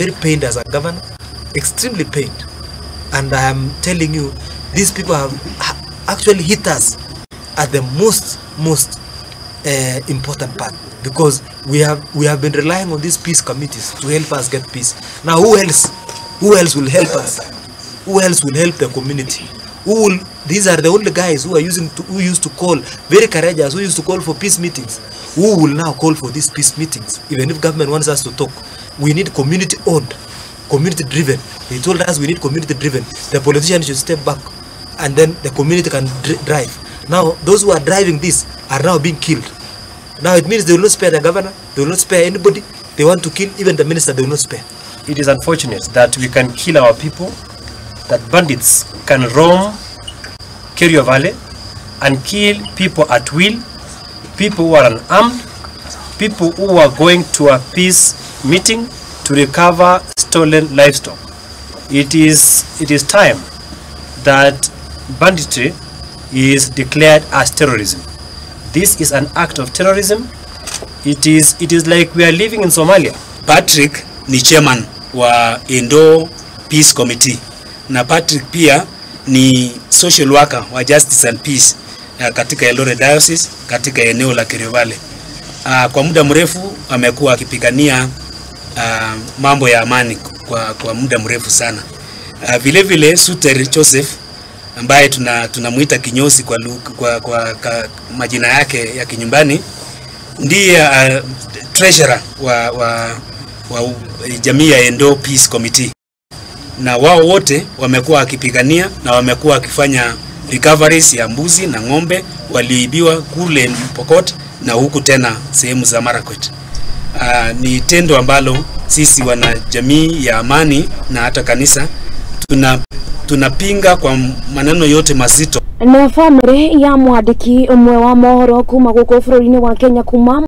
very pained as a governor, extremely pained. And I am telling you, these people have actually hit us at the most important part, because we have been relying on these peace committees to help us get peace. Now who else will help us? Who else will help the community? These are the only guys who used to call, very courageous, who used to call for peace meetings. Who will now call for these peace meetings? Even if government wants us to talk, we need community owned, community driven. They told us we need community driven. The politicians should step back, and then the community can drive. Now those who are driving this are now being killed. Now it means they will not spare the governor, they will not spare anybody. They want to kill even the minister, they will not spare. It is unfortunate that we can kill our people, that bandits can roam Kerio Valley and kill people at will, people who are unarmed, people who are going to a peace meeting to recover stolen livestock. It is time that banditry is declared as terrorism. This is an act of terrorism. It is like we are living in Somalia. Patrick ni chairman wa Endo Peace Committee, na Patrick pia ni social worker wa Justice and Peace katika Eldoret Diocese katika eneo la Kerio Valley. Kwa muda mrefu amekuwa akipigania mambo ya amani kwa muda mrefu sana. Vile vile Suter Joseph ambaye tunamuita kinyozi kwa majina yake ya kinyumbani, ndiye treasurer wa jamii ya Endo Peace Committee, na wao wote wamekuwa wakipigania na wamekuwa wakifanya recoveries ya mbuzi na ng'ombe walioibiwa kule Pokot na huku tena sehemu za Marakwet. Ni tendo ambalo sisi wana jamii ya amani na hata kanisa tunapinga kwa maneno yote mazito. Na family ya mwadiki umwe wa mohoro kuma guko bũrũri-inĩ wa Kenya kuma